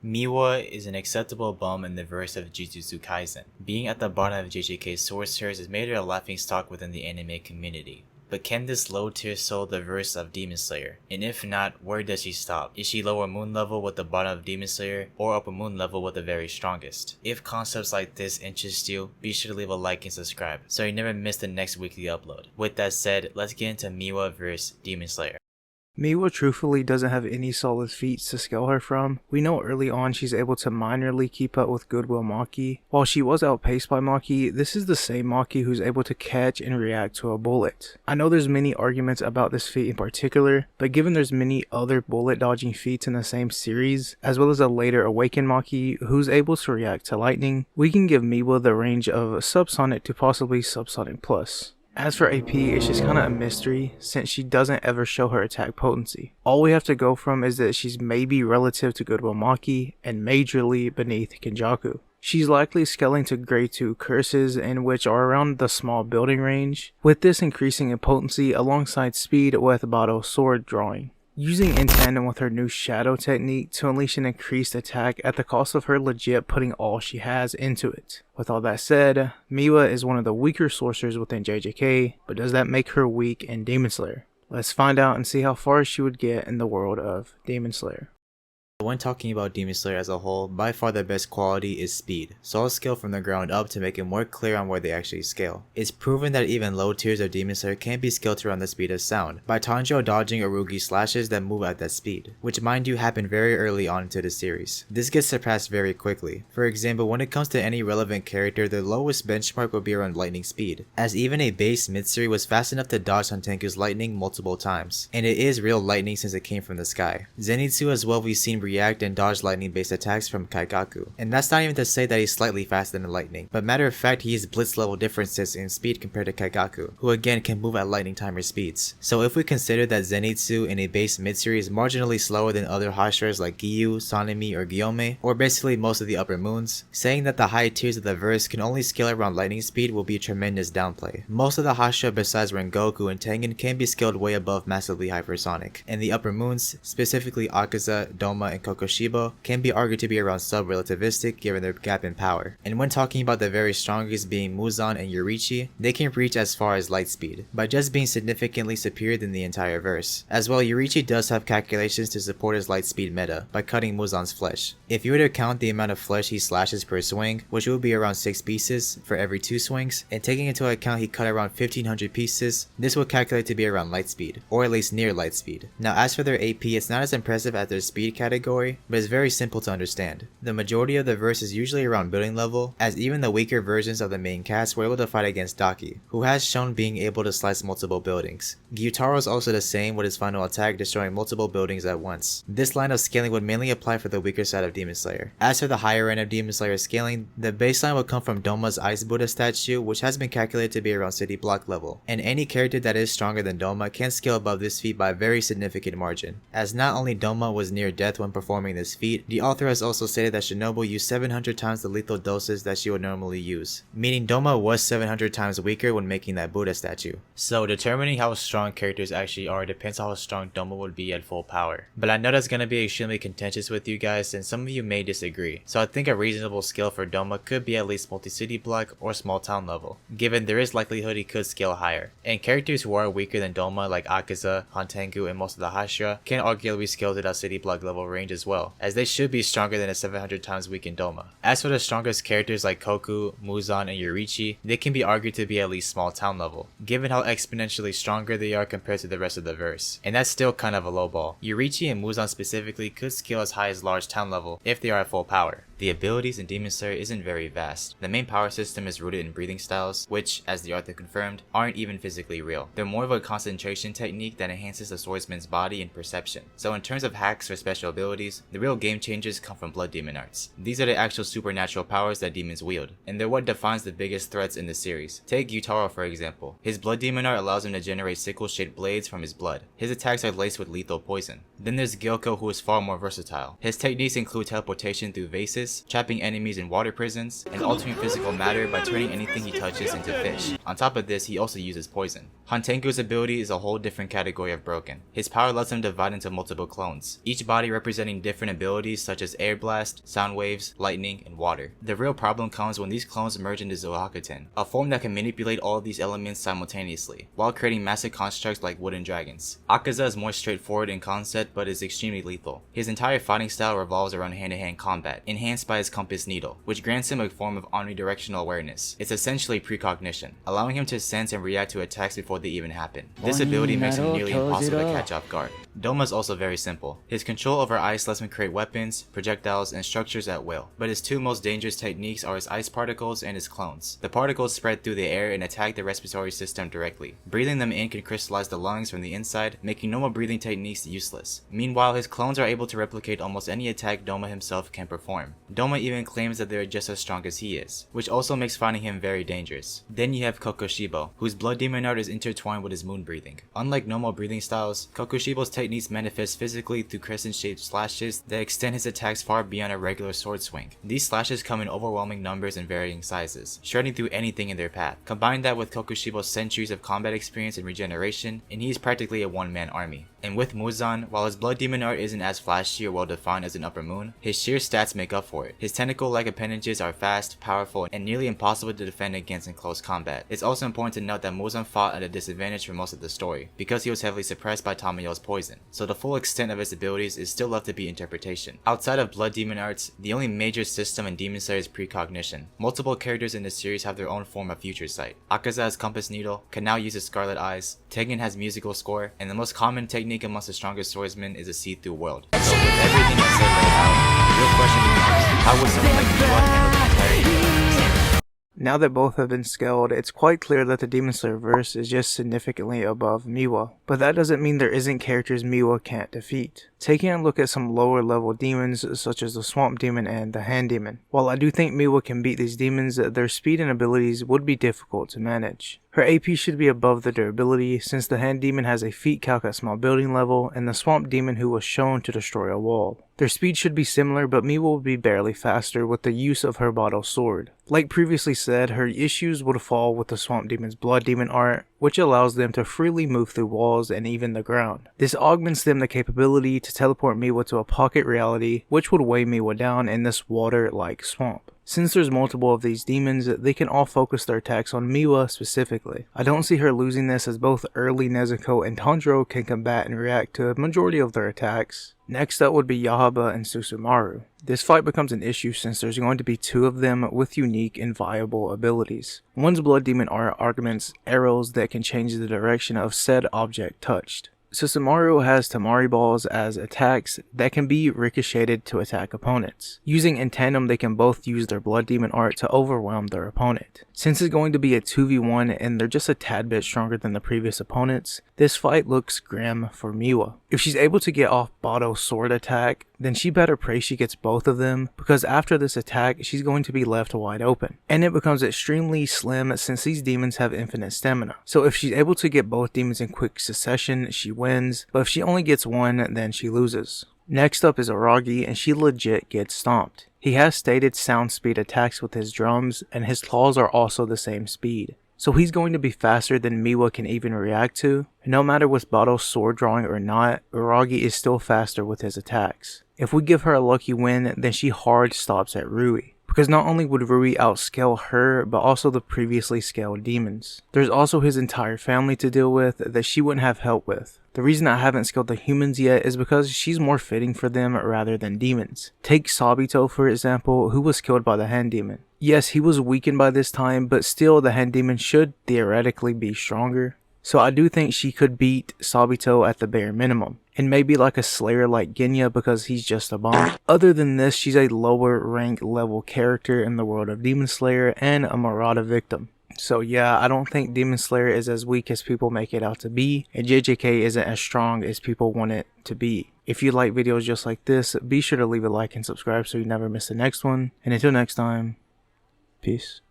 Miwa is an acceptable bum in the verse of Jujutsu Kaisen. Being at the bottom of JJK's source tiers has made her a laughingstock within the anime community. But can this low tier soul the verse of Demon Slayer? And if not, where does she stop? Is she lower moon level with the bottom of Demon Slayer, or upper moon level with the very strongest? If concepts like this interest you, be sure to leave a like and subscribe, so you never miss the next weekly upload. With that said, let's get into Miwa vs Demon Slayer. Miwa truthfully doesn't have any solid feats to scale her from. We know early on she's able to minorly keep up with Goodwill Maki. While she was outpaced by Maki, this is the same Maki who's able to catch and react to a bullet. I know there's many arguments about this feat in particular, but given there's many other bullet dodging feats in the same series, as well as a later awakened Maki who's able to react to lightning, we can give Miwa the range of subsonic to possibly subsonic plus. As for AP, it's just kinda a mystery since she doesn't ever show her attack potency. All we have to go from is that she's maybe relative to Goodwill Maki and majorly beneath Kenjaku. She's likely scaling to grade 2 curses in which are around the small building range, with this increasing in potency alongside speed with Bado sword drawing. Using in tandem with her new shadow technique to unleash an increased attack at the cost of her legit putting all she has into it. With all that said, Miwa is one of the weaker sorcerers within JJK, but does that make her weak in Demon Slayer? Let's find out and see how far she would get in the world of Demon Slayer. When talking about Demon Slayer as a whole, by far the best quality is speed, so I'll scale from the ground up to make it more clear on where they actually scale. It's proven that even low tiers of Demon Slayer can be scaled around the speed of sound, by Tanjiro dodging Urugi slashes that move at that speed, which mind you happened very early on into the series. This gets surpassed very quickly. For example, when it comes to any relevant character, the lowest benchmark would be around lightning speed, as even a base Mitsuri was fast enough to dodge Hantenku's lightning multiple times, and it is real lightning since it came from the sky. Zenitsu as well, we've seen react and dodge lightning based attacks from Kaigaku, and that's not even to say that he's slightly faster than lightning, but matter of fact he has blitz level differences in speed compared to Kaigaku, who again can move at lightning timer speeds. So if we consider that Zenitsu in a base Mitsuri is marginally slower than other Hashiras like Giyu, Sanemi, or Gyome, or basically most of the upper moons, saying that the high tiers of the verse can only scale around lightning speed will be a tremendous downplay. Most of the Hashira besides Rengoku and Tengen can be scaled way above massively hypersonic, and the upper moons, specifically Akaza, Doma, and Kokoshi, can be argued to be around sub-relativistic given their gap in power. And when talking about the very strongest being Muzan and Yurichi, they can reach as far as light speed, by just being significantly superior than the entire verse. As well, Yurichi does have calculations to support his light speed meta, by cutting Muzan's flesh. If you were to count the amount of flesh he slashes per swing, which would be around 6 pieces for every 2 swings, and taking into account he cut around 1500 pieces, this would calculate to be around light speed, or at least near light speed. Now as for their AP, it's not as impressive as their speed category, but it's very simple to understand. The majority of the verse is usually around building level, as even the weaker versions of the main cast were able to fight against Daki, who has shown being able to slice multiple buildings. Gyutaro is also the same with his final attack destroying multiple buildings at once. This line of scaling would mainly apply for the weaker side of Demon Slayer. As for the higher end of Demon Slayer scaling, the baseline would come from Doma's Ice Buddha statue, which has been calculated to be around city block level, and any character that is stronger than Doma can scale above this feat by a very significant margin, as not only Doma was near death when performing this feat, the author has also stated that Shinobu used 700 times the lethal doses that she would normally use, meaning Doma was 700 times weaker when making that Buddha statue. So determining how strong characters actually are depends on how strong Doma would be at full power. But I know that's gonna be extremely contentious with you guys, and some of you may disagree, so I think a reasonable scale for Doma could be at least multi-city block or small town level, given there is likelihood he could scale higher. And characters who are weaker than Doma like Akaza, Hantenku, and most of the Hashira can arguably scale to that city block level range as well, as they should be stronger than a 700 times weakened Doma. As for the strongest characters like Koku, Muzan, and Yurichi, they can be argued to be at least small town level, given how exponentially stronger they are compared to the rest of the verse. And that's still kind of a low ball. Yurichi and Muzan specifically could scale as high as large town level if they are at full power. The abilities in Demon Slayer isn't very vast. The main power system is rooted in breathing styles, which, as the author confirmed, aren't even physically real. They're more of a concentration technique that enhances the swordsman's body and perception. So in terms of hacks or special abilities, the real game changers come from blood demon arts. These are the actual supernatural powers that demons wield, and they're what defines the biggest threats in the series. Take Gyutaro for example. His blood demon art allows him to generate sickle-shaped blades from his blood. His attacks are laced with lethal poison. Then there's Gyoko, who is far more versatile. His techniques include teleportation through vases, trapping enemies in water prisons, and altering physical matter by turning anything he touches into fish. On top of this, he also uses poison. Hantenku's ability is a whole different category of broken. His power lets him divide into multiple clones, each body representing representing different abilities such as air blast, sound waves, lightning, and water. The real problem comes when these clones merge into Zohakuten, a form that can manipulate all of these elements simultaneously, while creating massive constructs like wooden dragons. Akaza is more straightforward in concept but is extremely lethal. His entire fighting style revolves around hand-to-hand combat, enhanced by his compass needle, which grants him a form of omnidirectional awareness. It's essentially precognition, allowing him to sense and react to attacks before they even happen. This ability makes him nearly impossible to catch off guard. Doma is also very simple. His control over ice lets him create weapons, projectiles, and structures at will, but his two most dangerous techniques are his ice particles and his clones. The particles spread through the air and attack the respiratory system directly. Breathing them in can crystallize the lungs from the inside, making normal breathing techniques useless. Meanwhile, his clones are able to replicate almost any attack Doma himself can perform. Doma even claims that they are just as strong as he is, which also makes fighting him very dangerous. Then you have Kokushibo, whose blood demon art is intertwined with his moon breathing. Unlike normal breathing styles, Kokushibo's techniques manifest physically through crescent-shaped slashes that extend his attacks far beyond a regular sword swing. These slashes come in overwhelming numbers and varying sizes, shredding through anything in their path. Combine that with Kokushibo's centuries of combat experience and regeneration, and he's practically a one-man army. And with Muzan, while his blood demon art isn't as flashy or well defined as an upper moon, his sheer stats make up for it. His tentacle-like appendages are fast, powerful, and nearly impossible to defend against in close combat. It's also important to note that Muzan fought at a disadvantage for most of the story, because he was heavily suppressed by Tamayo's poison, so the full extent of his abilities is still left to be interpretation. Outside of blood demon arts, the only major system in Demon Slayer is precognition. Multiple characters in the series have their own form of future sight. Akaza has compass needle, can now use his scarlet eyes, Tengen has musical score, and the most common technique amongst the strongest swordsmen is a see-through world. So with everything I said right now, the real question becomes, how would someone like Miwa handle the entirety of this? Now that both have been scaled, it's quite clear that the Demon Slayer verse is just significantly above Miwa, but that doesn't mean there isn't characters Miwa can't defeat. Taking a look at some lower level demons such as the Swamp Demon and the Hand Demon. While I do think Miwa can beat these demons, their speed and abilities would be difficult to manage. Her AP should be above the durability, since the Hand Demon has a feat calc at small building level, and the Swamp Demon who was shown to destroy a wall. Their speed should be similar, but Miwa would be barely faster with the use of her bottle sword. Like previously said, her issues would fall with the Swamp Demon's Blood Demon art, which allows them to freely move through walls and even the ground. This augments them the capability to teleport Miwa to a pocket reality, which would weigh Miwa down in this water-like swamp. Since there's multiple of these demons, they can all focus their attacks on Miwa specifically. I don't see her losing this, as both early Nezuko and Tanjiro can combat and react to a majority of their attacks. Next up would be Yahaba and Susumaru. This fight becomes an issue since there's going to be two of them with unique and viable abilities. One's Blood Demon art augments arrows that can change the direction of said object touched. Susumaru has Tamari balls as attacks that can be ricocheted to attack opponents. Using in tandem, they can both use their Blood Demon art to overwhelm their opponent. Since it's going to be a 2v1 and they're just a tad bit stronger than the previous opponents, this fight looks grim for Miwa. If she's able to get off Bato's sword attack, then she better pray she gets both of them, because after this attack, she's going to be left wide open. And it becomes extremely slim since these demons have infinite stamina. So if she's able to get both demons in quick succession, she wins, but if she only gets one, then she loses. Next up is Aragi, and she legit gets stomped. He has stated sound speed attacks with his drums, and his claws are also the same speed. So he's going to be faster than Miwa can even react to. And no matter with Bato's sword drawing or not, Aragi is still faster with his attacks. If we give her a lucky win, then she hard stops at Rui. Because not only would Rui outscale her, but also the previously scaled demons. There's also his entire family to deal with that she wouldn't have help with. The reason I haven't scaled the humans yet is because she's more fitting for them rather than demons. Take Sabito for example, who was killed by the Hand Demon. Yes, he was weakened by this time, but still the Hand Demon should theoretically be stronger. So I do think she could beat Sabito at the bare minimum. And maybe like a Slayer like Genya because he's just a bomb. Other than this, she's a lower rank level character in the world of Demon Slayer and a Murata victim. So yeah, I don't think Demon Slayer is as weak as people make it out to be, and JJK isn't as strong as people want it to be. If you like videos just like this, be sure to leave a like and subscribe so you never miss the next one. And until next time, peace.